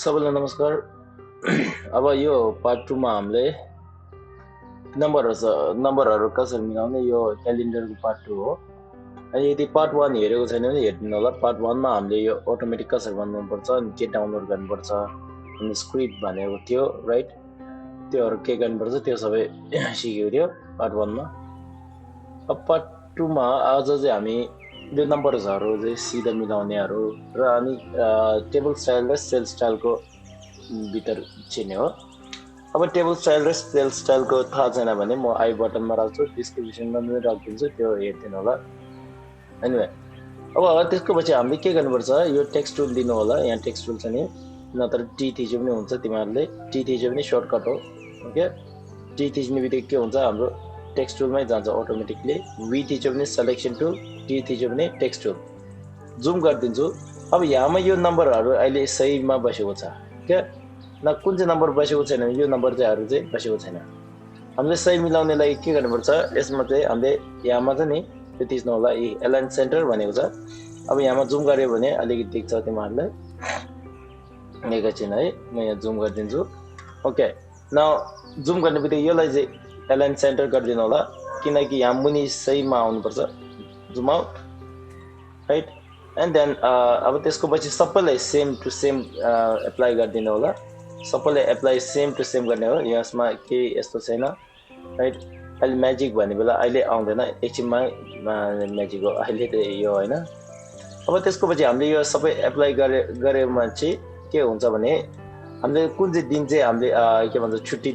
सबैलाई नमस्कार। अब यो पार्ट 2 मा हामीले नम्बरहरू कसरी मिलाउने यो क्यालेन्डरको पार्ट 2 हो। अनि यदि पार्ट 1 हेरेको छैन भने हेर्नु होला। पार्ट 1 मा हामीले यो अटोमेटिक कसरी बनाउनुपर्छ अनि के डाउनलोड गर्नुपर्छ अनि स्क्रिप्ट भनेको थियो राइट, त्योहरू के गर्नुपर्छ त्यो सबै सिकेको थियो पार्ट 1 मा। अब पार्ट 2 मा आज चाहिँ हामी यो नम्बर्सहरू चाहिँ सिधा मिलाउनेहरू र अनि टेबल स्टाइल र सेल स्टाइलको भित्र छिर्ने हो। अब टेबल स्टाइल र सेल स्टाइलको थाहा छैन भने म आई बटनमा राख्छु, डिस्क्रिप्सनमा पनि राखिदिन्छु, त्यो हेरिदिनु होला। एनिवे अब त्यसको पछि हामीले के गर्नुपर्छ, यो टेक्स्ट टुल दिनु होला। यहाँ टेक्स्ट टुल छ नि, नत्र टी थिच्यो पनि हुन्छ, तिमीहरूले टी थिच्यो पनि सर्टकट हो। ओके, टी थिच्ने बित्तिकै के हुन्छ, हाम्रो टेक्स्ट टुलमै जान्छ अटोमेटिकली। वी थिच्यो भने सेलेक्सन टुल, टी थिच्यो भने टेक्स्ट टुल। जुम गरिदिन्छु। अब यहाँमा यो नम्बरहरू अहिले सहीमा बसेको छ क्या, न कुन चाहिँ नम्बर बसेको छैन, यो नम्बर चाहिँहरू चाहिँ बसेको छैन। हामीले सही मिलाउने लागि के गर्नुपर्छ, यसमा चाहिँ हामीले यहाँमा चाहिँ नि त्यो थिच्नु होला, एलाइन सेन्टर भनेको छ। अब यहाँमा जुम गऱ्यो भने अलिकति देख्छ तिमीहरूलाई, एकैछिन है, म यहाँ जुम गरिदिन्छु। ओके, न जुम गर्ने बित्तिकै यसलाई चाहिँ एलाइन सेन्टर गरिदिनु होला, किनकि यहाँ मुनि सहीमा आउनुपर्छ। Zoom out right, and then अब त्यसको पछि सबैलाई सेम टु सेम एप्लाई गरिदिनु होला। सबैलाई एप्लाई सेम टु सेम गर्ने हो, यसमा केही यस्तो छैन राइट। अहिले म्याजिक भन्ने बेला अहिले आउँदैन, एकछिनमा म्याजिक हो अहिले त यो होइन। अब त्यसको पछि हामीले यो सबै एप्लाई गरेमा चाहिँ के हुन्छ भने हामीले कुन चाहिँ दिन चाहिँ हामीले के भन्छ छुट्टी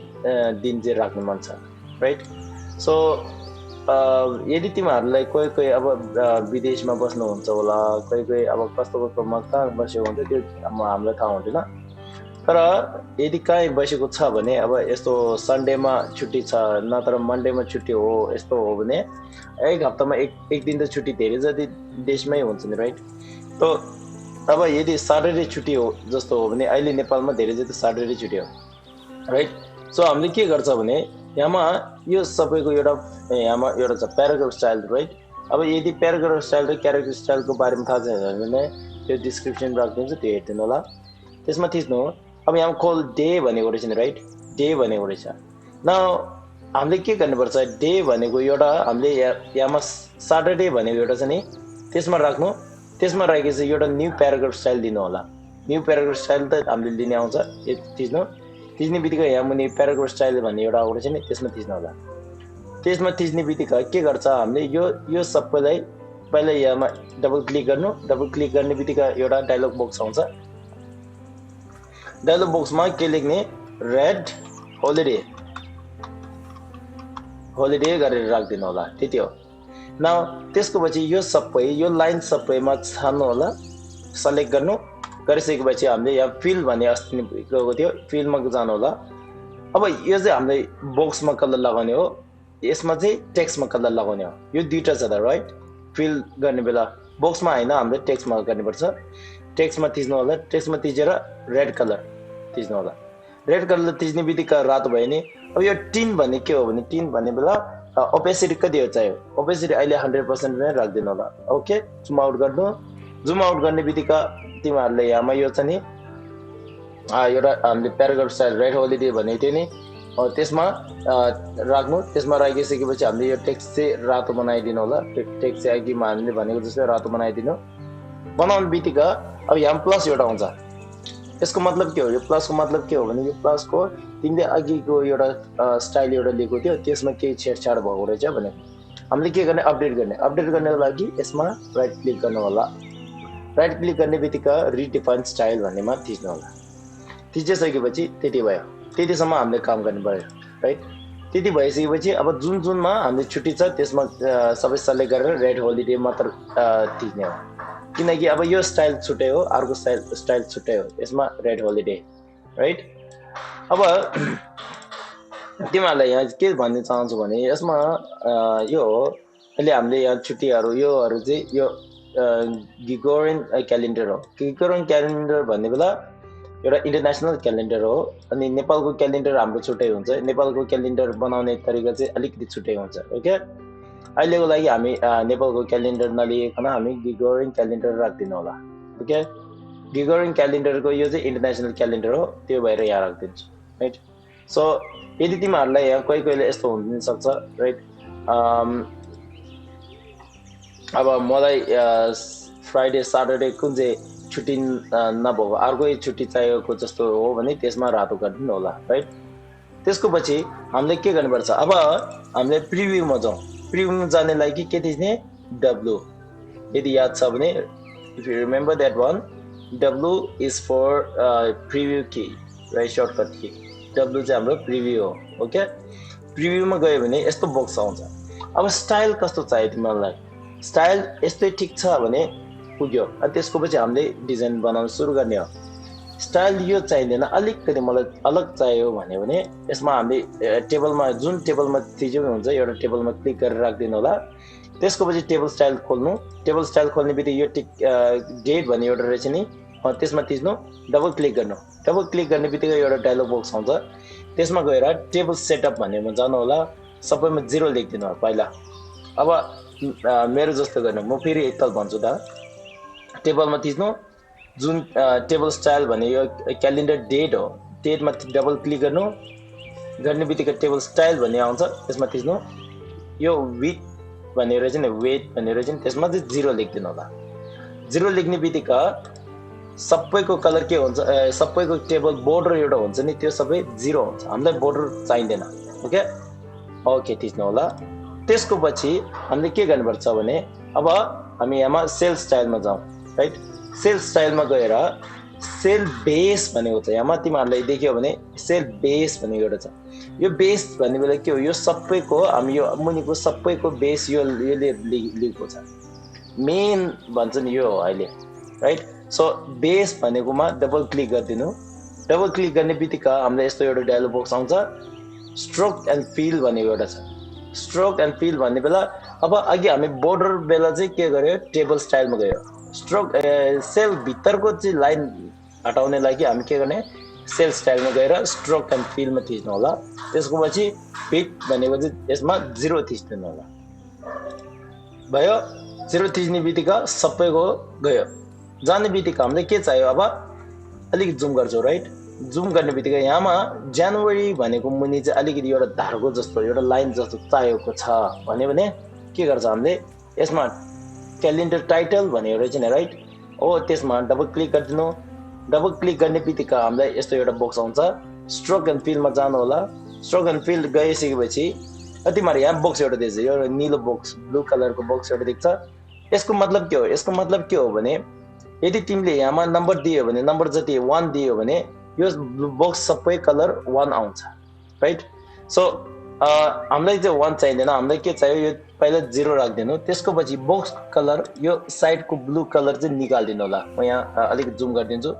दिन चाहिँ राख्नु मन छ राइट। सो यदि तिमीहरूलाई कोही कोही अब विदेशमा बस्नुहुन्छ होला, कोही कोही अब कस्तो कस्तोमा कहाँ बसेको हुन्छ त्यो हामीलाई थाहा हुँदैन। तर यदि कहीँ बसेको छ भने अब यस्तो सन्डेमा छुट्टी छ, नत्र मन्डेमा छुट्टी हो, यस्तो हो भने एक हप्तामा एक दिन त छुट्टी धेरै जति देशमै हुन्छ नि राइट। त अब यदि सटरडे छुट्टी हो जस्तो हो भने अहिले नेपालमा धेरै जति सटरडे छुट्टी हो राइट। सो हामीले के गर्छ भने यहाँमा यो सबैको यहाँमा एउटा छ प्याराग्राफ स्टाइल राइट। अब यदि प्याराग्राफ स्टाइल र क्यारेक्टर स्टाइलको बारेमा थाहा छैन भने त्यो डिस्क्रिप्सन राखिदिन्छु, त्यो हेरिदिनु होला। त्यसमा थिच्नु। अब यहाँ कल डे भनेको रहेछ नि राइट, डे भनेको रहेछ। न हामीले के गर्नुपर्छ, डे भनेको एउटा हामीले यहाँमा सटरडे भनेको एउटा छ नि, त्यसमा राख्नु। त्यसमा राखेपछि एउटा न्यू प्याराग्राफ स्टाइल दिनु होला। न्यू प्याराग्राफ स्टाइल त हामीले लिने आउँछ, थिच्नु। थिच्ने बित्तिकै यहाँ मुनि प्याराग्राफ स्टाइल भन्ने एउटा आएको रहेछ नि, त्यसमा थिच्नु होला। त्यसमा थिच्ने बित्तिकै के गर्छ हामीले यो सबैलाई पहिला यहाँमा डबल क्लिक गर्नु। डबल क्लिक गर्ने बित्तिकै एउटा डायलग बक्स आउँछ। डायलग बक्समा के लेख्ने, रेड होलिडे गरेर राखिदिनु होला, त्यति हो। न त्यसको पछि यो सबै यो लाइन सबैमा छान्नु होला, सेलेक्ट गर्नु। गरिसकेपछि हामीले यहाँ फिल भन्ने अस्ति गएको थियो, फिलमा जानु होला। अब यो चाहिँ हामीले बक्समा कलर लगाउने हो, यसमा चाहिँ टेक्स्टमा कलर लगाउने हो। यो दुईवटा छ त राइट। फिल गर्ने बेला बक्समा होइन, हामीले टेक्स्टमा गर्नुपर्छ। टेक्स्टमा थिच्नु होला, टेक्स्टमा थिचेर रेड कलर थिच्नु होला। रेड कलर थिच्ने बित्तिकै रातो भयो नि। अब यो टिन भन्ने के हो भने, टिन भन्ने बेला ओपेसिटी कति हो चाहियो, ओपेसिटी अहिले 100% नै राखिदिनु होला। ओके, जुम आउट गर्नु। जुम आउट गर्ने बित्तिकै तिमीहरूले यहाँमा यो छ नि एउटा हामीले प्याराग्राफ स्टाइल रेड होलिडे भनेको थियो नि, त्यसमा राख्नु। त्यसमा राखिसकेपछि हामीले यो टेक्स्ट चाहिँ रातो बनाइदिनु होला। टेक्स्ट चाहिँ अघि हामीले भनेको जस्तै रातो बनाइदिनु। बनाउने बित्तिकै अब यहाँ प्लस एउटा आउँछ। यसको मतलब के हो, यो प्लसको मतलब के हो भने यो प्लसको तिमीले अघिको एउटा स्टाइल एउटा लिएको थियो, त्यसमा केही छेडछाड भएको रहेछ भने हामीले के गर्ने, अपडेट गर्ने। अपडेट गर्नको लागि यसमा राइट क्लिक गर्नु होला। राइट क्लिक गर्ने बित्तिकै रिडिफाइन स्टाइल भन्नेमा थिच्नु होला। थिचिसकेपछि त्यति भयो, त्यतिसम्म हामीले काम गर्नु पर्यो राइट। त्यति भइसकेपछि अब जुनमा हामीले छुट्टी छ त्यसमा सबै सेलेक्ट गरेर रेड होलिडे मात्र थिच्ने हो, किनकि अब यो स्टाइल छुट्टै हो, अर्को स्टाइल छुट्टै हो। यसमा रेड होलिडे राइट। अब तिमीहरूलाई यहाँ के भन्न चाहन्छु भने यसमा यो हो, अहिले हामीले यहाँ छुट्टीहरू योहरू चाहिँ यो ग्रिगोरियन क्यालेन्डर हो। ग्रिगोरियन क्यालेन्डर भन्ने बेला एउटा इन्टरनेसनल क्यालेन्डर हो। अनि नेपालको क्यालेन्डर हाम्रो छुट्टै हुन्छ। नेपालको क्यालेन्डर बनाउने तरिका चाहिँ अलिकति छुट्टै हुन्छ। ओके, अहिलेको लागि हामी नेपालको क्यालेन्डर नलिएकन हामी ग्रिगोरियन क्यालेन्डर राखिदिनु होला। ओके, ग्रेगोरियन क्यालेन्डरको यो चाहिँ इन्टरनेसनल क्यालेन्डर हो, त्यो भएर यहाँ राखिदिन्छु, राइट। सो यदि तिमीहरूलाई यहाँ कहिले यस्तो हुन सक्छ, राइट, अब मलाई फ्राइडे सटरडे कुन चाहिँ छुट्टी नभएको अर्कै छुट्टी चाहिएको जस्तो हो भने त्यसमा रातो गरिदिनु होला, राइट। त्यसको पछि हामीले के गर्नुपर्छ, अब हामीले प्रिभ्यूमा जाउँ। प्रिभ्यूमा जाने लागि के थिच्ने, W। यदि याद छ भने, if you remember that one, W is for preview key, right, shortcut key. W चाहिँ हाम्रो प्रिभ्यू हो, ओके। प्रिभ्यूमा गयो भने यस्तो बक्स आउँछ। अब स्टाइल कस्तो चाहियो तिमीलाई, स्टाइल यस्तै ठिक छ भने पुग्यो। अनि त्यसको पछि हामीले डिजाइन बनाउन सुरु गर्ने हो। स्टाइल यो चाहिँदैन, अलिकति मलाई अलग चाहियो भने यसमा हामीले टेबलमा जुन टेबलमा थिच्यो हुन्छ एउटा टेबलमा क्लिक गरेर राखिदिनु होला। त्यसको पछि टेबल स्टाइल खोल्नु। टेबल स्टाइल खोल्ने बित्तिकै यो टिक डेट भन्ने एउटा रहेछ नि, त्यसमा थिच्नु, डबल क्लिक गर्नु। डबल क्लिक गर्ने बित्तिकै एउटा डायलग बक्स आउँछ। त्यसमा गएर टेबल सेटअप भन्नेमा जानु होला। सबैमा 0 लेखिदिनु होला पहिला। अब मेरो जस्तो गर्नु, म फेरि एकताल भन्छु त। टेबलमा थिच्नु, जुन टेबल स्टाइल भन्ने यो क्यालेन्डर डेट हो, डेटमा डबल क्लिक गर्नु। गर्ने बित्तिकै टेबल स्टाइल भन्ने आउँछ, त्यसमा थिच्नु। यो विथ भन्ने रहेछ नि, वेट भन्ने रहेछ नि, त्यसमा चाहिँ 0 लेखिदिनु होला। 0 लेख्ने बित्तिकै सबैको कलर के हुन्छ, सबैको टेबल बोर्डर एउटा हुन्छ नि, त्यो सबै 0 हुन्छ। हामीलाई बोर्डर चाहिँदैन, ओके। ओके थिच्नु होला। त्यसको पछि हामीले के गर्नुपर्छ भने अब हामी यहाँमा सेल स्टाइलमा जाउँ, राइट। सेल स्टाइलमा गएर सेल बेस भनेको छ। यहाँमा तिमीहरूलाई देखियो भने सेल बेस भनेको एउटा छ। यो बेस भन्ने बेला के हो, यो सबैको हामी यो मुनिको सबैको बेस यसले लिएको छ। मेन भन्छ नि यो हो अहिले, राइट। सो बेस भनेकोमा डबल क्लिक गरिदिनु। डबल क्लिक गर्ने बित्तिकै हामीलाई यस्तो एउटा डायलग बक्स आउँछ। स्ट्रोक एन्ड फिल भनेको एउटा छ। स्ट्रोक एन्ड फिल भन्ने बेला अब अघि हामी बोर्डर बेला चाहिँ के गर्यो, टेबल स्टाइलमा गयो। स्ट्रोक सेल भित्रको चाहिँ लाइन हटाउने लागि हामी के गर्ने, सेल स्टाइलमा गएर स्ट्रोक एन्ड फिलमा थिच्नु होला। त्यसको पछि फिट भनेको चाहिँ यसमा 0 थिच्नु होला। भयो। 0 थिच्ने बित्तिकै सबैको गयो। जाने बित्तिकै हामीले के चाहियो, अब अलिक जुम गर्छौँ, राइट। जुम गर्ने बित्तिकै यहाँमा जनवरी भनेको मुनि चाहिँ अलिकति एउटा धारको जस्तो एउटा लाइन जस्तो चाहिएको छ भने के गर्छ हामीले, यसमा क्यालेन्डर टाइटल भनेको रहेछ नि, राइट। हो, त्यसमा डबल क्लिक गरिदिनु। डबल क्लिक गर्ने बित्तिकै हामीलाई यस्तो एउटा बक्स आउँछ। स्ट्रोक एन्ड फिलमा जानु होला। स्ट्रोक एन्ड फिल गइसकेपछि तिमीहरू यहाँ बक्स एउटा देख्छ, एउटा निलो बक्स, ब्लू कलरको बक्स एउटा देख्छ। यसको मतलब के हो, यसको मतलब के हो भने यदि तिमीले यहाँमा नम्बर दियो भने, नम्बर जति 1 दियो भने यो बक्स सबै कलर 1 आउँछ, राइट। सो हामीलाई चाहिँ 1 चाहिँदैन, हामीलाई के चाहियो, यो पहिला 0 राखिदिनु। त्यसको पछि बक्स कलर यो साइडको ब्लू कलर चाहिँ निकालिदिनु होला। म यहाँ अलिक जुम गरिदिन्छु।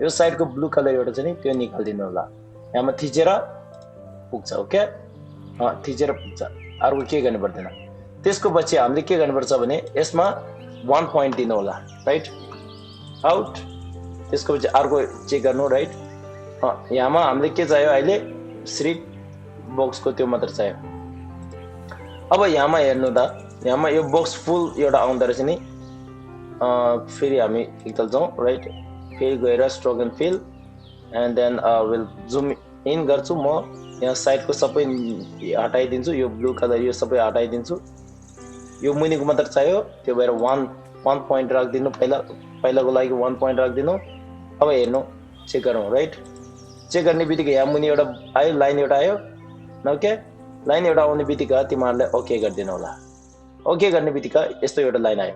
यो साइडको ब्लू कलर एउटा छ नि, त्यो निकालिदिनु होला। यहाँमा थिचेर पुग्छ, ओके। थिचेर पुग्छ, अर्को के गर्नु पर्दैन। त्यसको पछि हामीले के गर्नुपर्छ भने यसमा 1 पोइन्ट दिनु होला, राइट। आउट। त्यसको पछि अर्को चेक गर्नु, राइट। यहाँमा हामीले के चाहियो अहिले, श्रिट बक्सको त्यो मात्र चाहियो। अब यहाँमा हेर्नु त, यहाँमा यो बक्स फुल एउटा आउँदो रहेछ नि। फेरि हामी एकताल जाउँ, राइट। फेरि गएर stroke and fill and then will zoom in गर्छु। म यहाँ साइडको सबै हटाइदिन्छु। यो ब्लू कलर यो सबै हटाइदिन्छु। यो मुनिको मात्र चाहियो, त्यो भएर 1 पोइन्ट राखिदिनु। पहिलाको लागि 1 पोइन्ट राखिदिनु। अब हेर्नु, चेक गरौँ, राइट। चेक गर्ने बित्तिकै यहाँ मुनि एउटा आयो, लाइन एउटा आयो, ओके। लाइन एउटा आउने बित्तिकै तिमीहरूलाई ओके गरिदिनु होला। ओके गर्ने बित्तिकै यस्तो एउटा लाइन आयो,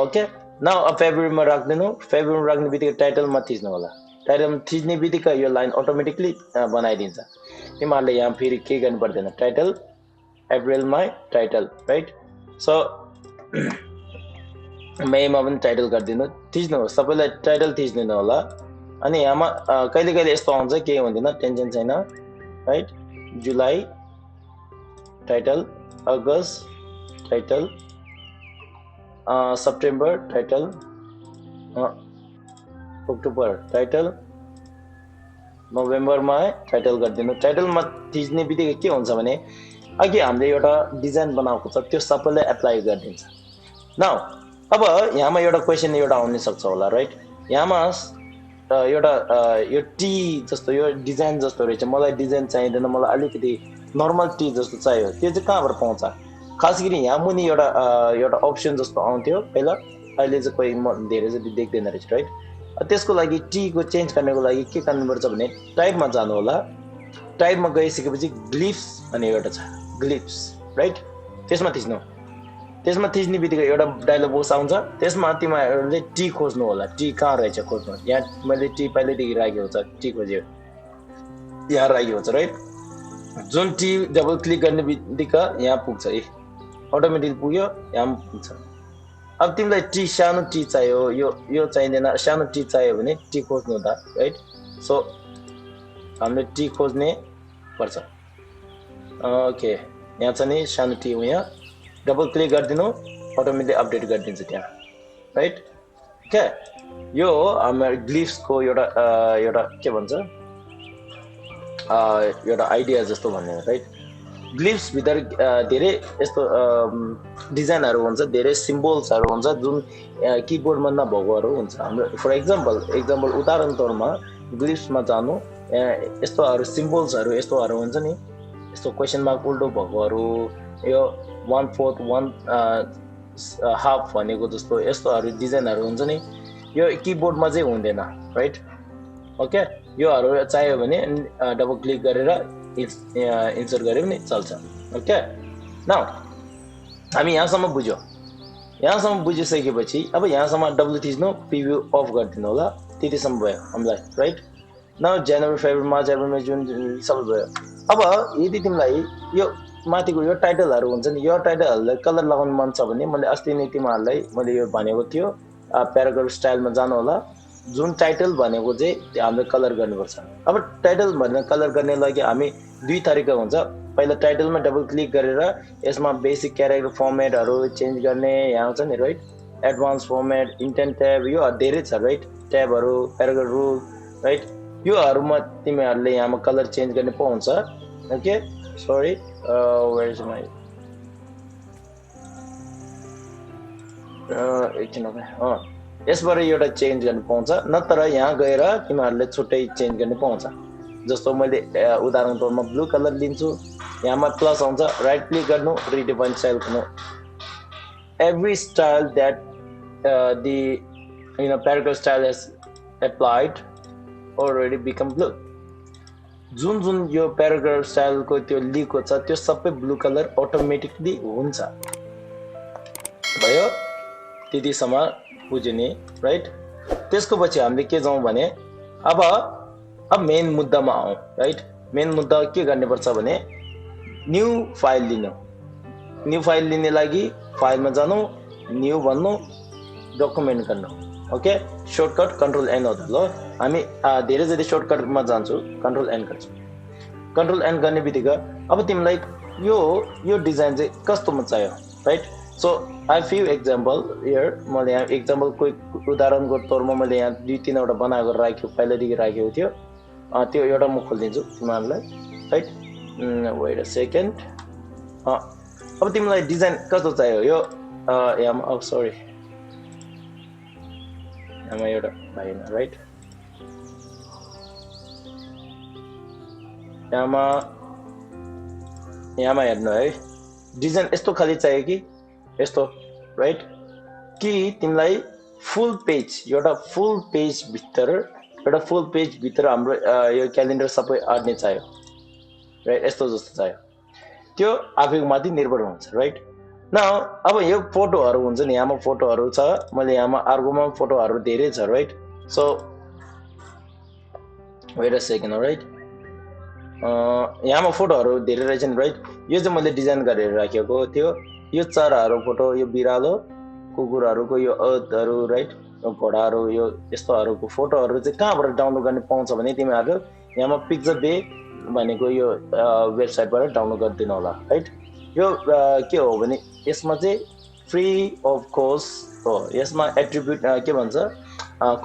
ओके। नाउ अब फेब्रुअरीमा राखिदिनु। फेब्रुअरीमा राख्ने बित्तिकै टाइटलमा थिच्नु होला। टाइटलमा थिच्ने बित्तिकै यो लाइन अटोमेटिकली बनाइदिन्छ। तिमीहरूले यहाँ फेरि के गर्नु पर्दैन, टाइटल अप्रिलमा टाइटल, राइट। सो मेमा पनि टाइटल गरिदिनु, थिच्नु, सबैलाई टाइटल थिच्दिनु होला। अनि यहाँमा कहिले कहिले यस्तो आउँछ, केही हुँदैन, टेन्सन छैन, right. July title, August title, September title, October title, नोभेम्बरमा टाइटल गरिदिनु। टाइटलमा थिच्ने बित्तिकै के हुन्छ भने अघि हामीले एउटा डिजाइन बनाएको छ, त्यो सबैलाई एप्लाई गरिदिन्छ। नाउ अब यहाँमा एउटा क्वेसन एउटा आउन सक्छ होला, राइट। यहाँमा एउटा यो टी जस्तो यो डिजाइन जस्तो रहेछ मलाई डिजाइन चाहिँदैन मलाई अलिकति नर्मल टी जस्तो चाहियो त्यो चाहिँ कहाँबाट पाउँछ खास गरी यहाँ मुनि एउटा अप्सन जस्तो आउँथ्यो पहिला अहिले चाहिँ कोही धेरै जति देख्दैन रहेछ राइट त्यसको लागि टीको चेन्ज गर्नको लागि के गर्नुपर्छ भने टाइपमा जानु होला टाइपमा गइसकेपछि ग्लिप्स भन्ने एउटा छ ग्लिप्स राइट त्यसमा थिच्ने बित्तिकै एउटा डायलग बक्स आउँछ त्यसमा तिमीहरूले टी खोज्नु होला टी कहाँ रहेछ खोज्नु यहाँ मैले टी पहिल्यैदेखि राखेको छ टी खोज्यो यहाँ राखेको छ राइट जुन टी डबल क्लिक गर्ने बित्तिकै यहाँ पुग्छ अटोमेटिक पुग्यो यहाँ पुग्छ अब तिमीलाई टी सानो टी चाहियो यो चाहिँदैन सानो टी चाहियो भने टी खोज्नु त राइट सो हामीले टी खोज्ने पर्छ ओके यहाँ छ नि सानो टी हो यहाँ डबल क्लिक गरिदिनु अटोमेटिक अपडेट गरिदिन्छ त्यहाँ राइट ओके यो हो हाम्रो ग्लिप्सको एउटा के भन्छ एउटा आइडिया जस्तो भन्ने राइट ग्लिप्स भित्र धेरै यस्तो डिजाइनहरू हुन्छ धेरै सिम्बल्सहरू हुन्छ जुन किबोर्डमा नभएकोहरू हुन्छ हाम्रो फर एक्जाम्पल उदाहरण तौरमा ग्लिप्समा जानु यस्तोहरू सिम्बल्सहरू यस्तोहरू हुन्छ नि यस्तो क्वेसन मार्क उल्टो भएकोहरू यो 1/4 1/2 भनेको जस्तो यस्तोहरू डिजाइनहरू हुन्छ नि यो किबोर्डमा चाहिँ हुँदैन राइट ओके योहरू चाहियो भने डबल क्लिक गरेर इन्सर्ट गरे पनि चल्छ ओके नाउ हामी यहाँसम्म बुझिसकेपछि अब यहाँसम्म डब्लु थिच्नु प्रिभ्यू अफ गरिदिनु होला त्यतिसम्म भयो हामीलाई राइट नाउ जनवरी फेब्रुअरी मार्च अप्रिल मे जुन सबै भयो अब यदि तिमीलाई यो माथिको यो टाइटलहरू हुन्छ नि यो टाइटलहरूलाई कलर लगाउनु मन छ भने मैले अस्ति नै तिमीहरूलाई मैले यो भनेको थियो प्याराग्राफ स्टाइलमा जानु होला जुन टाइटल भनेको चाहिँ हामीले कलर गर्नुपर्छ अब टाइटल भनेर कलर गर्ने लागि हामी दुई तरिका हुन्छ पहिला टाइटलमा डबल क्लिक गरेर यसमा बेसिक क्यारेक्टर फर्मेटहरू चेन्ज गर्ने यहाँ हुन्छ नि right advance format indent tab यो धेरै छ राइट ट्याबहरू प्याराग्राफ रुल राइट योहरूमा तिमीहरूले यहाँमा कलर चेन्ज गर्ने पाउँछ okay sorry where is my एकछिन यसबाट एउटा चेन्ज गर्न पाउँछ नत्र यहाँ गएर तिमीहरूले छुट्टै चेन्ज गर्ने पाउँछ जस्तो मैले उदाहरण तौरमा ब्लू कलर लिन्छु यहाँमा प्लस आउँछ राइट क्लिक गर्नु रिडिफाइन स्टाइल गर्नु every style that the paragraph style has applied already become blue जुन यो प्याराग्राफ स्टाइलको त्यो लिएको छ त्यो सबै ब्लू कलर अटोमेटिकली हुन्छ भयो त्यतिसम्म बुझ्ने राइट त्यसको पछि हामीले के जाउँ भने अब मेन मुद्दामा आउँ राइट मेन मुद्दा के गर्नुपर्छ भने न्यू फाइल लिने लागि फाइलमा जानु न्यू भन्नु डकुमेन्ट गर्नु ओके सर्टकट कन्ट्रोल एन हो त ल हामी धेरै जति सर्टकटमा जान्छु कन्ट्रोल एन गर्छु कन्ट्रोल एन गर्ने बित्तिकै अब तिमीलाई यो डिजाइन चाहिँ कस्तोमा चाहियो right so I few example here मैले यहाँ एक्जाम्पल कोही उदाहरणको तौरमा मैले यहाँ 2-3वटा बनाएको पहिल्यैदेखि राखेको थियो त्यो एउटा म खोलिदिन्छु तिमीहरूलाई राइट वेट अ सेकेन्ड अब तिमीलाई डिजाइन कस्तो चाहियो यो यहाँ सरी यहाँ एउटा भएन राइट यहाँमा हेर्नु है डिजाइन यस्तो खाली चाहियो कि यस्तो राइट कि तिमीलाई फुल पेज भित्र हाम्रो यो क्यालेन्डर सबै अट्ने चाहियो राइट यस्तो जस्तो चाहियो त्यो आफैको माथि निर्भर हुन्छ राइट न अब यो फोटोहरू हुन्छ नि यहाँमा फोटोहरू छ मैले यहाँमा अर्कोमा फोटोहरू धेरै छ right so wait a second right यहाँमा फोटोहरू धेरै रहेछ नि राइट यो चाहिँ मैले डिजाइन गरेर राखेको थियो यो चराहरू फोटो यो बिरालो कुकुरहरूको यो अर्थहरू राइट घोडाहरू यो यस्तोहरूको फोटोहरू चाहिँ कहाँबाट डाउनलोड गर्ने पाउँछ भने तिमीहरू यहाँमा पिक्चर बे भनेको यो वेबसाइटबाट डाउनलोड गरिदिनु होला राइट यो के हो भने यसमा चाहिँ फ्री अफ कोस्ट हो यसमा एट्रिब्युट के भन्छ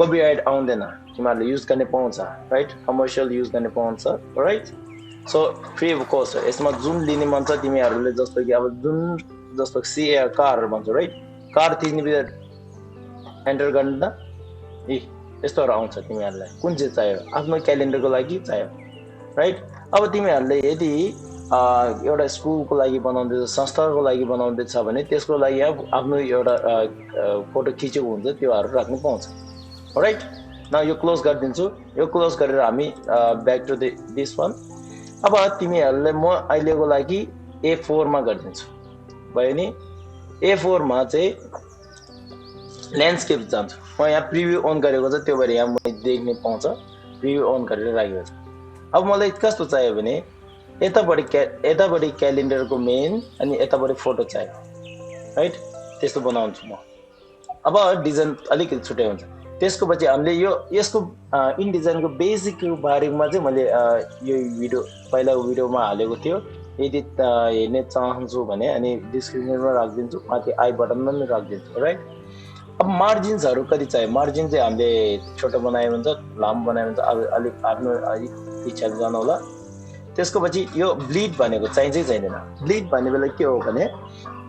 कपिराइट आउँदैन तिमीहरूले युज गर्ने पाउँछ राइट कमर्सियल युज गर्ने पाउँछ right so free of cost हो यसमा जुन लिने मन छ तिमीहरूले जस्तो कि अब जुन जस्तो कार भन्छ राइट कार थिच्ने बित्तिकै एन्टर गर्नु त यस्तोहरु आउँछ तिमीहरुलाई कुन चाहिँ चाहियो आफ्नो क्यालेन्डरको लागि चाहियो राइट अब तिमीहरुले यदि एउटा स्कुलको लागि बनाउँदै संस्थाको लागि बनाउँदै छ भने त्यसको लागि आफ्नो एउटा फोटो खिचेको हुन्छ त्योहरु राख्न पाउँछ राइट नाउ यो क्लोज गरिदिन्छु यो क्लोज गरेर हामी ब्याक टु दिस वान अब तिमीहरुले म अहिलेको लागि A4 मा गरिदिन्छु भयो नि A4 मा चाहिँ ल्यान्डस्केप जान्छु म यहाँ प्रिभ्यू अन गरेको छ त्यो भएर यहाँ मैले देख्न पाउँछ प्रिभ्यू अन गरेर राखेको छ अब मलाई कस्तो चाहियो भने यतापट्टि क्यालेन्डरको मेन अनि यतापट्टि फोटो चाहियो राइट त्यस्तो बनाउँछु म अब डिजाइन अलिकति छुट्टै हुन्छ त्यसको पछि हामीले यसको इनडिजाइनको बेसिक बारेमा चाहिँ मैले यो भिडियो पहिला भिडियोमा हालेको थियो यदि हेर्न चाहन्छु भने अनि डिस्क्रिप्सनमा राखिदिन्छु माथि आई बटनमा पनि राखिदिन्छु राइट अब मार्जिन्सहरु कति चाहियो मार्जिन चाहिँ हामीले छोटो बनायो हुन्छ लामो बनायो हुन्छ अलिक आफ्नो इच्छाले जानु होला त्यसको पछि यो ब्लिड भनेको चाहिन्छ चाहिँदैन ब्लिड भन्ने बेला के हो भने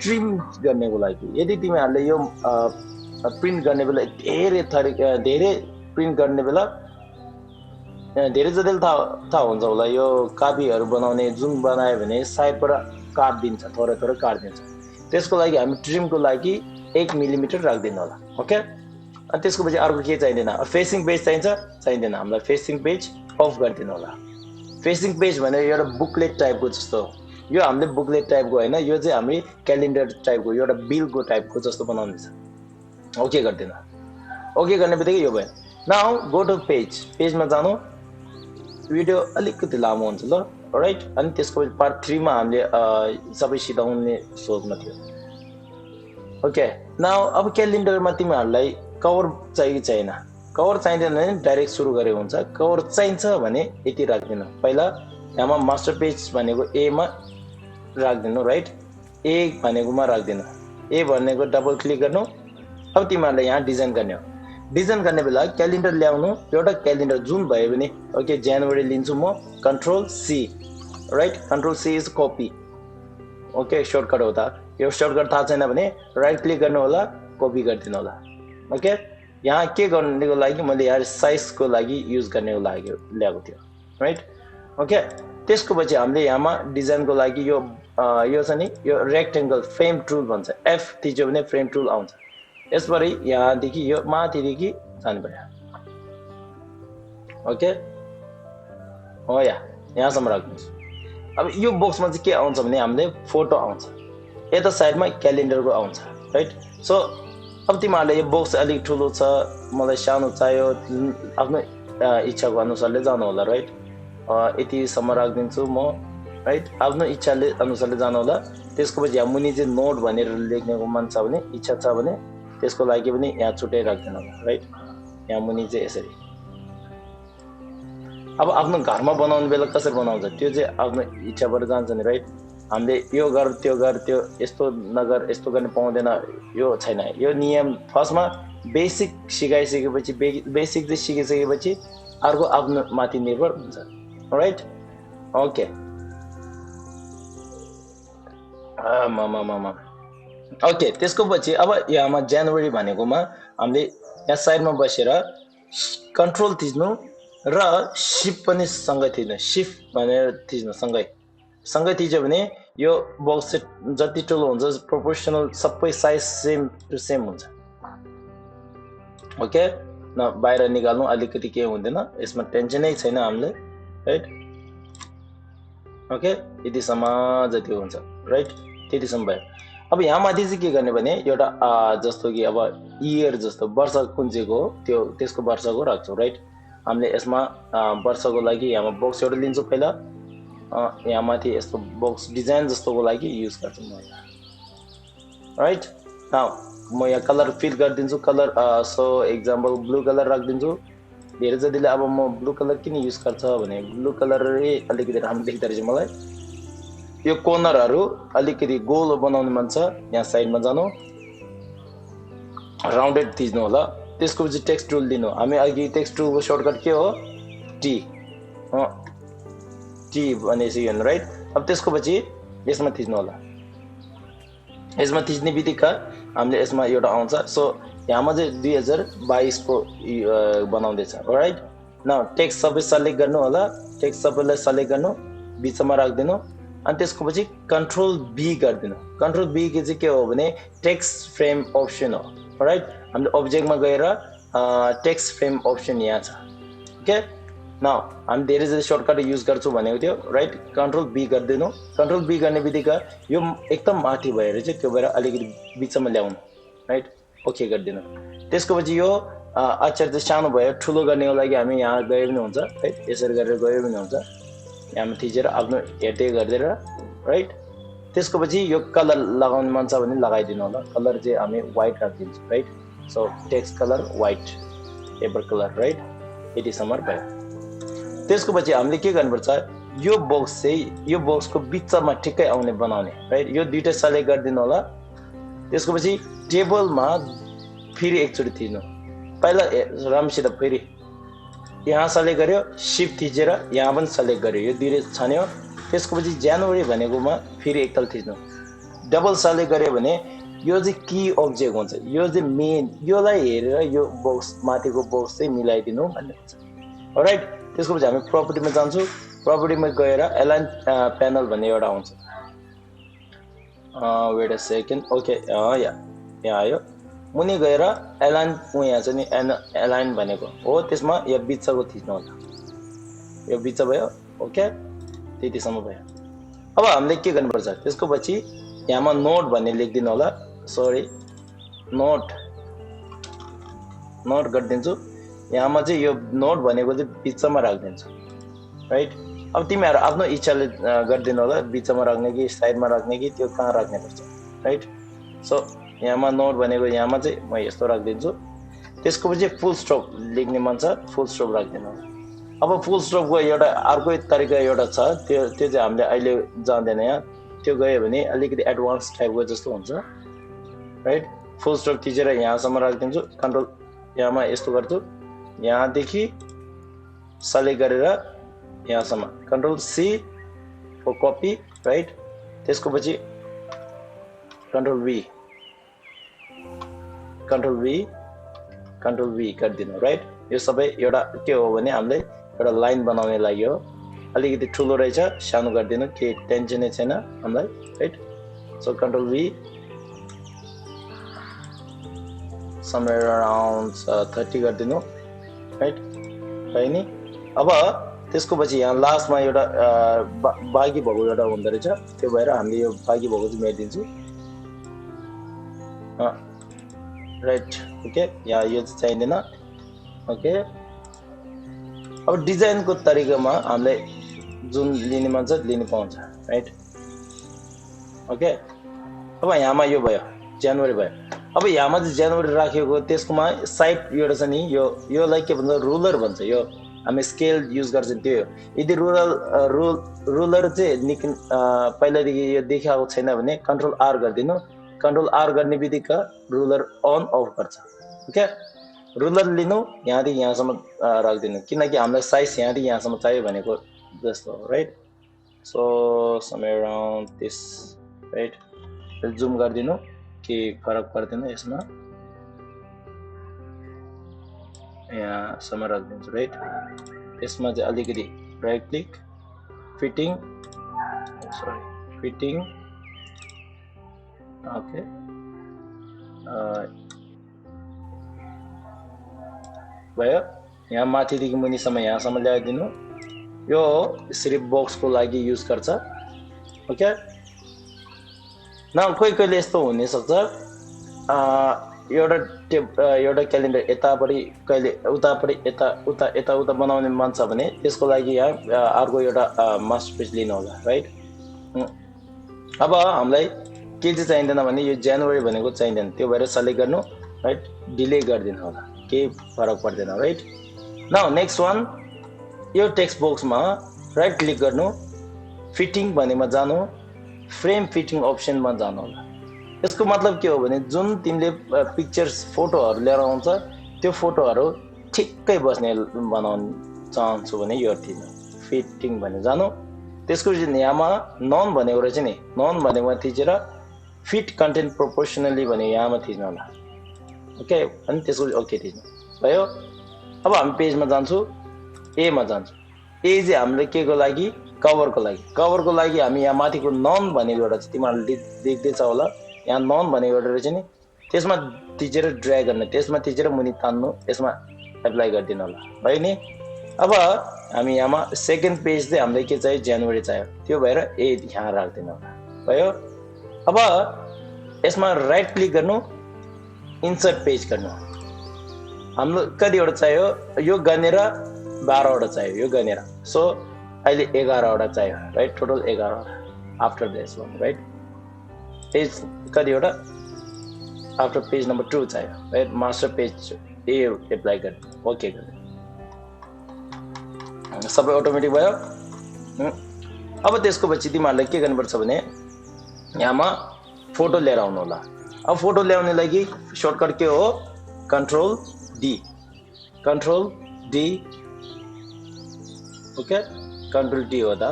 ट्रिम गर्नको लागि यदि तिमीहरुले यो प्रिन्ट गर्ने बेला धेरै प्रिन्ट गर्ने बेला धेरै जतिले थाहा हुन्छ होला यो कापीहरु बनाउने जुन बनायो भने साइडबाट काट्दिन्छ थोरै थोरै काट्दिन्छ त्यसको लागि हामी ट्रिमको लागि 1 मिलिमिटर राख्दिनु होला ओके अनि त्यसको पछि अर्को के चाहिदैन फेसिङ पेज चाहिँदैन हामीलाई फेसिङ पेज अफ गरिदिनु होला फेसिङ पेज भने एउटा बुकलेट टाइपको जस्तो यो हामीले बुकलेट टाइपको हैन यो चाहिँ हामी क्यालेन्डर टाइपको एउटा बिलको टाइपको जस्तो बनाउँदैछ ओके गर्दिनु ओके गर्ने बित्तिकै यो भयो नाउ गो टु पेजमा जानु भिडियो अलिकति लामो हुन्छ ल राइट अनि त्यसको पछि पार्ट 3 मा हामीले सबै सिधाउने सोचमा थियो ओके नाउ अब क्यालेन्डरमा तिमीहरुलाई कभर चाहिएन कभर चाहिँदैन भने डाइरेक्ट सुरु गरे हुन्छ कभर चाहिन्छ भने यति राख्दिनु पहिला यहाँ मास्टर पेज भनेको ए मा राख्दिनु राइट ए भनेकोमा राख्दिनु ए भनेको डबल क्लिक गर्नु अब तिमीहरुले यहाँ डिजाइन गर्ने बेला क्यालेन्डर ल्याउनु एउटा क्यालेन्डर जुन भयो भने ओके जनवरी लिन्छु म control C right control C is copy okay shortcut हो त यो सर्टकट थाहा छैन भने राइट क्लिक गर्नु होला कपी गरिदिनु होला ओके यहाँ के गर्नको लागि मैले यहाँ साइजको लागि युज गर्नको लागि ल्याएको थियो राइट ओके त्यसको पछि हामीले यहाँमा डिजाइनको लागि यो छ नि यो रेक्टेंगल फ्रेम टुल भन्छ एफ थिच्यो भने फ्रेम टुल आउँछ यसपछि यहाँदेखि यो माथिदेखि जानु पर्यो ओके हो यहाँसम्म राख्नुहोस् अब यो बक्समा चाहिँ के आउँछ भने हामीले फोटो आउँछ यता साइडमा क्यालेन्डरको आउँछ राइट सो अब तिमीहरुले यो बक्स अलिक ठुलो छ मलाई सानो चाहियो आफ्नो इच्छाको अनुसारले जानु होला राइट यतिसम्म राख्दिन्छु म राइट आफ्नो इच्छाले अनुसारले जानु होला त्यसको पछि यहाँ मुनि चाहिँ नोट भनेर लेख्नेको मन छ भने इच्छा छ भने त्यसको लागि पनि यहाँ छुट्टै राख्दिनु होला राइट यहाँ मुनि चाहिँ यसरी अब आफ्नो घरमा बनाउने बेला कसरी बनाउँछ त्यो चाहिँ आफ्नो इच्छाबाट जान्छ नि राइट हामीले यो गर त्यो यस्तो नगर यस्तो गर्ने पाउँदैन यो छैन यो नियम फर्स्टमा बेसिक सिकाइसकेपछि बेसिक चाहिँ सिकिसकेपछि अर्को आफ्नो माथि निर्भर हुन्छ राइट ओके ओके त्यसको पछि अब यहाँमा जनवरी भनेकोमा हामीले यहाँ साइडमा बसेर कन्ट्रोल थिच्नु र शिफ्ट पनि सँगै थिच्नु शिफ्ट भनेर थिच्नु सँगै थिच्यो भने यो बक्स जति ठुलो हुन्छ प्रोपोर्सनल सबै साइज सेम टु सेम हुन्छ ओके न बाहिर निकाल्नु अलिकति के हुँदैन यसमा टेन्सनै छैन हामीले राइट ओके यतिसम्म जति हुन्छ राइट त्यतिसम्म भयो अब यहाँ माथि चाहिँ के गर्ने भने एउटा जस्तो कि अब इयर जस्तो वर्ष कुन चाहिँको हो त्यो त्यसको वर्षको राख्छौ राइट हामीले यसमा वर्षको लागि यहाँ बक्स एउटा लिन्छु पहिला यहाँ माथि यस्तो बक्स डिजाइन जस्तोको लागि युज गर्छु म राइट नाउ म यहाँ कलर फिल गरिदिन्छु colour so example blue colour राखिदिन्छु धेरै जतिले अब म ब्लू कलर किन युज गर्छ भने ब्लू कलर अलिकति राम्रो देख्दो रहेछ मलाई यो कर्नरहरु अलिकति गोलो बनाउनु मन छ यहाँ साइडमा जानु राउन्डेड थिच्नु होला त्यसको पछि टेक्स्ट टुल दिनु हामी अघि टेक्स्ट टुलको सर्टकट के हो टी भनेपछि हेर्नु राइट अब त्यसको पछि यसमा थिच्नु होला यसमा थिच्ने बित्तिकै हामीले यसमा एउटा आउँछ सो यहाँमा चाहिँ 2022 को बनाउँदैछ राइट नाउ टेक्स्ट सबै सेलेक्ट गर्नु होला टेक्स्ट सबैलाई सेलेक्ट गर्नु बिचमा राख्दिनु अनि त्यसपछि कन्ट्रोल बी गर्दिनु कन्ट्रोल बी के चाहिँ के हो भने टेक्स्ट फ्रेम अप्सन हो राइट हामीले अब्जेक्टमा गएर टेक्स्ट फ्रेम अप्सन यहाँ छ ओके नाउ हामी धेरै जति सर्टकट युज गर्छौँ भनेको थियो राइट कन्ट्रोल बी गर्दिनु कन्ट्रोल बी गर्ने बित्तिकै यो एकदम माथि भएर चाहिँ त्यो भएर अलिकति बिचमा ल्याउनु राइट ओके गरिदिनु त्यसपछि यो अक्षर चाहिँ सानो भयो ठुलो गर्नको लागि हामी यहाँ गए पनि हुन्छ राइट यसरी गरेर गए पनि हुन्छ यहाँ थिचेर आफ्नो हेर्दै गरिदिएर राइट त्यसपछि यो कलर लगाउनु मन छ भने लगाइदिनु होला कलर चाहिँ हामी व्हाइट राखिदिन्छौँ right so text colour white paper colour right यतिसम्म भयो त्यसपछि हामीले के गर्नुपर्छ यो बक्स चाहिँ यो बक्सको बिचमा ठिक्कै आउने बनाउने राइट यो दुईटा सेलेक्ट गरिदिनु होला त्यसपछि टेबलमा फेरि एकचोटि थिच्नु पहिला राम्रोसित फेरि यहाँ सेलेक्ट गर्यो शिफ्ट थिचेर यहाँ पनि सेलेक्ट गर्यो यो दुईले छान्यो त्यसपछि जनवरी भनेकोमा फेरि एकताल थिच्नु डबल सेलेक्ट गर्यो भने यो चाहिँ की अब्जेक्ट हुन्छ यो चाहिँ मेन योलाई हेरेर यो बक्स माथिको बक्स चाहिँ मिलाइदिनु भन्ने हुन्छ राइट त्यसपछि हामी प्रपर्टीमा जान्छौँ प्रपर्टीमा गएर एलाइन प्यानल भन्ने एउटा आउँछ वेट अ सेकेन्ड ओके यहाँ आयो मुनि गएर एलाइन यहाँ छ नि एलाइन भनेको हो त्यसमा यो बिचको थिच्नु होला यो बिच भयो ओके त्यतिसम्म भयो अब हामीले के गर्नुपर्छ त्यसको पछि यहाँमा नोट भन्ने लेखिदिनु होला सरी नोट गरिदिन्छु यहाँमा चाहिँ यो नोट भनेको चाहिँ बिचमा राखिदिन्छु राइट अब तिमीहरू आफ्नो इच्छाले गरिदिनु होला बिचमा राख्ने कि साइडमा राख्ने कि त्यो कहाँ राख्ने पर्छ राइट सो यहाँमा नोट भनेको यहाँमा चाहिँ म यस्तो राखिदिन्छु त्यसको पछि फुल स्टप लेख्ने मन छ फुल स्टप राखिदिनु अब फुल स्टपको एउटा अर्कै तरिका एउटा छ त्यो चाहिँ हामीले अहिले जान्दैन यहाँ त्यो गयो भने अलिकति एडभान्स टाइपको जस्तो हुन्छ राइट फुल स्टप थिचेर यहाँसम्म राखिदिन्छु कन्ट्रोल यहाँमा यस्तो गर्छु यहाँदेखि सेलेक्ट गरेर यहाँसम्म control C for copy right त्यसको पछि कन्ट्रोल भी गरिदिनु राइट यो सबै एउटा के हो भने हामीले एउटा लाइन बनाउने लागि हो अलिकति ठुलो रहेछ सानो गरिदिनु के टेन्सनै छैन हामीलाई राइट सो कन्ट्रोल भी समवेयर अराउन्ड 30 गरिदिनु राइट है नि अब त्यसको पछि यहाँ लास्टमा एउटा बाँकी भएको एउटा हुँदो रहेछ त्यो भएर हामीले यो बाँकी भएको चाहिँ मेटिदिन्छु राइट ओके यहाँ यो चाहिँ चाहिँदैन ओके अब डिजाइनको तरिकामा हामीले जुन लिने मन छ लिनु पाउँछ राइट ओके अब यहाँमा यो भयो जनवरी भयो अब यहाँमा चाहिँ जनवरी राखेको त्यसकोमा साइड एउटा छ नि योलाई के भन्छ रुलर भन्छ यो हामी स्केल युज गर्छौँ त्यो यदि रुलर चाहिँ पहिलादेखि यो देखाएको छैन भने कन्ट्रोल आर गरिदिनु कन्ट्रोल आर गर्ने बित्तिकै रुलर अन अफ गर्छ ओके रुलर लिनु यहाँदेखि यहाँसम्म राखिदिनु किनकि हामीलाई साइज यहाँदेखि यहाँसम्म चाहियो भनेको जस्तो हो right so somewhere around this right zoom गरिदिनु के फरक पर्दैन यसमा यहाँसम्म राखिदिन्छु राइट यसमा चाहिँ अलिकति राइट क्लिक फिटिङ ओके भयो यहाँ माथिदेखि मुनिसम्म यहाँसम्म ल्याइदिनु यो सिर्फ बक्सको लागि युज गर्छ ओके न कहिले यस्तो हुन सक्छ एउटा क्यालेन्डर यतापट्टि कहिले उता बनाउने मन छ भने त्यसको लागि यहाँ अर्को एउटा मास्टरपिस लिनु होला राइट अब हामीलाई के चाहिँ चाहिँदैन भने यो जनवरी भनेको चाहिँदैन त्यो भएर सेलेक्ट गर्नु राइट डिले गरिदिनु होला केही फरक पर्दैन राइट नाउ नेक्स्ट वान यो टेक्स्ट बक्समा राइट क्लिक गर्नु फिटिङ भन्नेमा जानु फ्रेम फिटिङ अप्सनमा जानु होला यसको मतलब के हो भने जुन तिमीले पिक्चर्स फोटोहरू लिएर आउँछ त्यो फोटोहरू ठिक्कै बस्ने बनाउन चाहन्छु भने यो फिटिङ भन्ने जानु त्यसको यहाँमा नन भनेको रहेछ नि नन भनेको थिचेर फिट कन्टेन्ट प्रोपोर्सनली भने यहाँमा थिच्नु होला ओके अनि त्यसको ओके थिच्नु भयो अब हामी पेजमा जान्छु ए मा जान्छु ए चाहिँ हामीले के को लागि कभरको लागि हामी यहाँ माथिको नन भनेको एउटा चाहिँ तिमीहरूले देख्दैछ होला यहाँ नन भनेको एउटा रहेछ नि त्यसमा थिचेर ड्र्याग गर्ने त्यसमा थिचेर मुनि तान्नु यसमा एप्लाई गरिदिनु होला भयो नि अब हामी यहाँमा सेकेन्ड पेज चाहिँ हामीलाई के चाहियो जनवरी चाहियो त्यो भएर ए यहाँ राख्दिनु होला भयो अब यसमा राइट क्लिक गर्नु इन्सर्ट पेज गर्नु हाम्रो कतिवटा चाहियो यो गनेर 12 वटा चाहियो यो गनेर सो अहिले 11 वटा चाहियो राइट टोटल 11 वटा after this one right page कतिवटा आफ्टर पेज नम्बर 2 चाहियो राइट मास्टर पेज ए एप्लाई गर्नु ओके गर्नु सबै अटोमेटिक भयो अब त्यसको पछि तिमीहरूले के गर्नुपर्छ भने यहाँमा फोटो लिएर आउनु होला अब फोटो ल्याउने लागि सर्टकट के हो control D okay control D हो त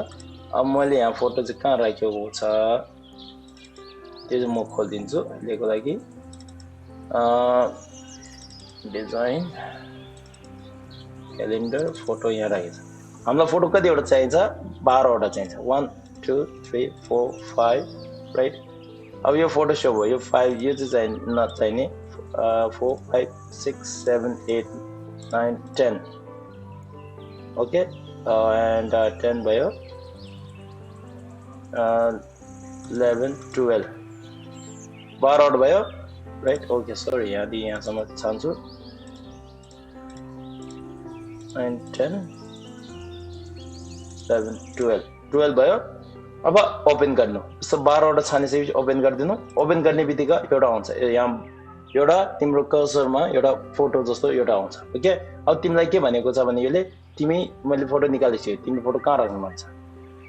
अब मैले यहाँ फोटो चाहिँ कहाँ राखेको छ त्यो चाहिँ म खोलिदिन्छु अहिलेको लागि डिजाइन क्यालेन्डर फोटो यहाँ राखेको छ हामीलाई फोटो कतिवटा चाहिन्छ 12 वटा चाहिन्छ 1 2 3 4 5 राइट अब यो फोटो सो भयो यो 5 यो चाहिँ नचाहिने 4 5 6 7 8 9 10 ओके एन्ड 10 भयो 11 12 12 वटा भयो राइट ओके सरी यहाँसम्म छान्छु 9 10 11 12 भयो अब ओपन गर्नु यस्तो 12 वटा छानिसकेपछि ओपन गरिदिनु ओपन गर्ने बित्तिकै एउटा आउँछ यहाँ एउटा तिम्रो कर्सरमा एउटा फोटो जस्तो एउटा आउँछ ओके अब तिमीलाई के भनेको छ भने यसले तिमी मैले फोटो निकालिसकेँ तिमी फोटो कहाँ राख्नु मन छ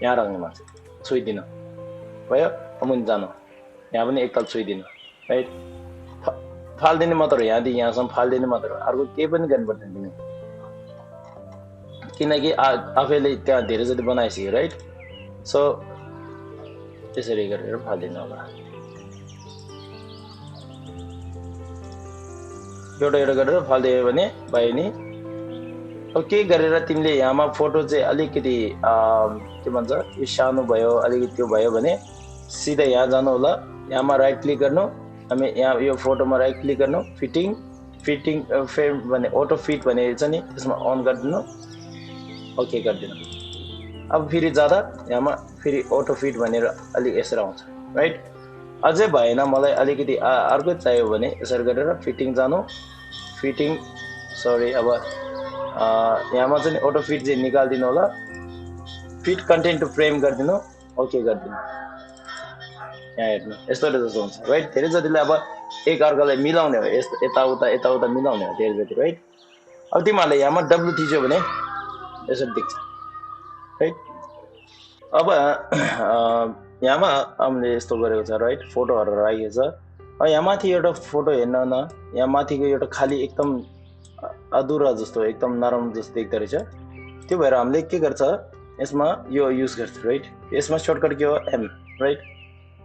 यहाँ राख्नु मन छ छुइदिनु भयो मुनि जानु यहाँ पनि एकताल छुइदिनु राइट फाल्दिने मात्र हो यहाँदेखि यहाँसम्म फाल्दिने मात्र हो अर्को केही पनि गर्नु पर्दैन तिमी किनकि आफैले त्यहाँ धेरै जति बनाइसक्यो राइट सो त्यसरी गरेर फाल्दिनु होला एउटा गरेर फालिदियो भने भयो नि अब के गरेर तिमीले यहाँमा फोटो चाहिँ अलिकति के भन्छ यो सानो भयो अलिकति त्यो भयो भने सिधै यहाँ जानु होला यहाँमा राइट क्लिक गर्नु हामी यहाँ यो फोटोमा राइट क्लिक गर्नु फिटिङ फ्रेम भने अटो फिट भने छ नि त्यसमा अन गरिदिनु ओके गरिदिनु अब फेरि जाँदा यहाँमा फेरि अटो फिट भनेर अलिक यसरी आउँछ राइट अझै भएन मलाई अलिकति अर्को चाहियो भने यसरी गरेर फिटिङ जानु फिटिङ सरी अब यहाँमा चाहिँ अटो फिट चाहिँ निकालिदिनु होला फिट कन्टेन्ट टु फ्रेम गरिदिनु ओके गरिदिनु यहाँ हेर्नु यस्तो जस्तो हुन्छ राइट धेरै जतिले अब एक अर्कालाई मिलाउने हो यस्तो यताउता मिलाउने हो धेरै जति राइट अब तिमीहरूले यहाँमा डब्लु थिच्यो भने यसरी देख्छ राइट अब यहाँमा हामीले यस्तो गरेको छ राइट फोटोहरू राखेको छ अब यहाँ माथि एउटा फोटो हेर्न न यहाँ माथिको एउटा खाली एकदम अधुरा जस्तो एकदम नरम जस्तो देख्दो रहेछ त्यो भएर हामीले के गर्छ यसमा यो युज गर्छ राइट यसमा सर्टकट के हो एम राइट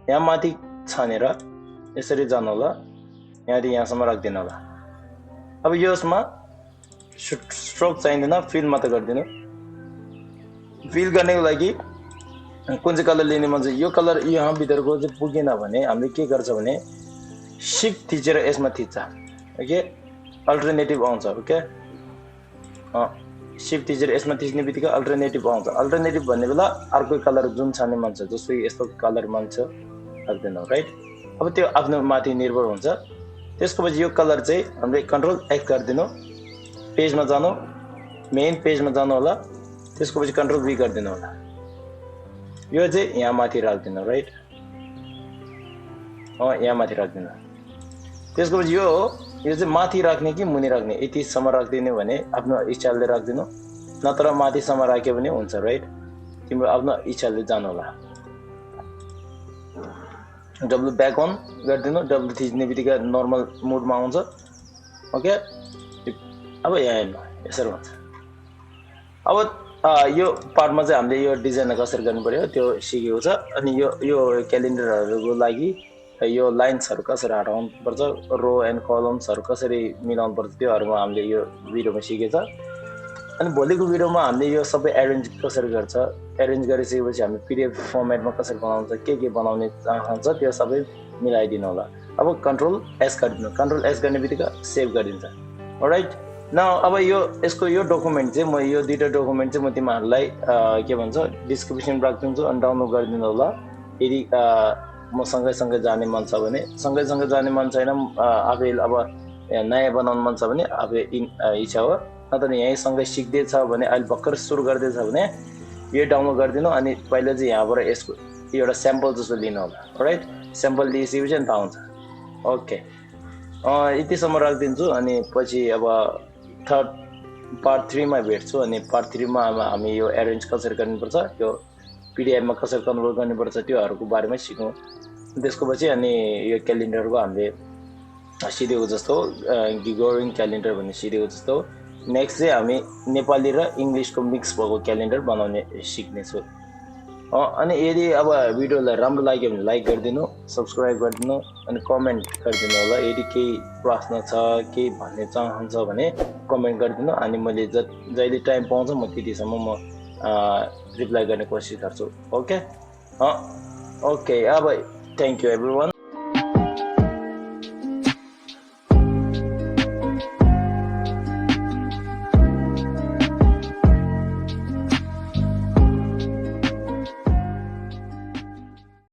यहाँ माथि छानेर यसरी जानु होला यहाँदेखि यहाँसम्म राखिदिनु होला अब यसमा स्ट्रोक चाहिँदैन फिल मात्र गरिदिनु फिल गर्नको लागि कुन चाहिँ कलर लिने मन छ यो कलर यहाँ भित्रको चाहिँ पुगेन भने हामीले के गर्छ भने शिफ्ट थिचेर यसमा थिच्छ ओके अल्टरनेटिभ आउँछ ओके शिफ्ट थिचेर यसमा थिच्ने बित्तिकै अल्टरनेटिभ आउँछ अल्टरनेटिभ भन्ने बेला अर्को कलर जुन छान्ने मन छ जस्तो यस्तो कलर मन छ राख्दैनौँ राइट अब त्यो आफ्नो माथि निर्भर हुन्छ त्यसको पछि यो कलर चाहिँ हामीले कन्ट्रोल एक्स गरिदिनु पेजमा जानु मेन पेजमा जानु होला त्यसको पछि कन्ट्रोल भी गरिदिनु होला यो चाहिँ यहाँ माथि राख्दिनु राइट यहाँ माथि राख्दिनु त्यसको पछि यो चाहिँ माथि राख्ने कि मुनि राख्ने यतिसम्म राखिदिने भने आफ्नो इच्छाले राखिदिनु नत्र माथिसम्म राख्यो भने हुन्छ राइट तिम्रो आफ्नो इच्छाले जानु होला डब्लु ब्याक अन गरिदिनु डब्लु थिच्ने बित्तिकै नर्मल मोडमा आउँछ ओके अब यहाँ हेर्नु यसरी हुन्छ अब यो पार्टमा चाहिँ हामीले यो डिजाइन कसरी गर्नु पर्यो त्यो सिकेको छ अनि यो क्यालेन्डरहरूको लागि यो लाइन्सहरू कसरी हटाउनु पर्छ, रो एन्ड कलम्सहरू कसरी मिलाउनु पर्छ, त्योहरूमा हामीले यो भिडियोमा सिकेछ। अनि भोलिको भिडियोमा हामीले यो सबै एरेन्ज कसरी गर्छ, एरेन्ज गरिसकेपछि हामी पिडिएफ फर्मेटमा कसरी बनाउँछ, के बनाउने चाहन्छ त्यो सबै मिलाइदिनु होला। अब कन्ट्रोल एस गरिदिनु, कन्ट्रोल एस गर्ने बित्तिकै सेभ गरिदिन्छ। अलराइट, न अब यसको यो डकुमेन्ट चाहिँ म यो दुईवटा डकुमेन्ट चाहिँ म तिमीहरूलाई के भन्छ डिस्क्रिप्सन राखिदिन्छु अनि डाउनलोड गरिदिनु होला। यदि म सँगै जाने मन छ भने, सँगै जाने मन छैन, आफै अब नयाँ बनाउनु मन छ भने आफै इच्छा हो, नत्र यहीँ सँगै सिक्दैछ भने, अहिले भर्खर सुरु गर्दैछ भने यो डाउनलोड गरिदिनु अनि पहिला चाहिँ यहाँबाट यसको एउटा स्याम्पल जस्तो लिनु होला। राइट, स्याम्पल लिइसकेपछि अनि थाहा हुन्छ। ओके, यतिसम्म राखिदिन्छु अनि पछि अब थर्ड पार्ट 3 मा भेट्छु। अनि पार्ट 3 मा हामी यो एरेन्ज कसरी गर्नुपर्छ, यो पिडिएफमा कसरी कन्भर्ट गर्नुपर्छ त्योहरूको बारेमा सिकौँ। त्यसको पछि अनि यो क्यालेन्डरको हामीले सिधेको जस्तो गिगोरिङ क्यालेन्डर भन्ने सिधेको जस्तो नेक्स्ट चाहिँ हामी नेपाली र इङ्ग्लिसको मिक्स भएको क्यालेन्डर बनाउने सिक्नेछौँ। अनि यदि अब भिडियोलाई राम्रो लाग्यो भने लाइक गरिदिनु, सब्सक्राइब गरिदिनु अनि कमेन्ट गरिदिनु होला। यदि केही प्रश्न छ, केही भन्ने चाहन्छ भने कमेन्ट गरिदिनु अनि मैले जहिले टाइम पाउँछ म त्यतिसम्म म रिप्लाई गर्ने कोसिस गर्छु। ओके, अब थ्याङ्क यू एभ्रिवान।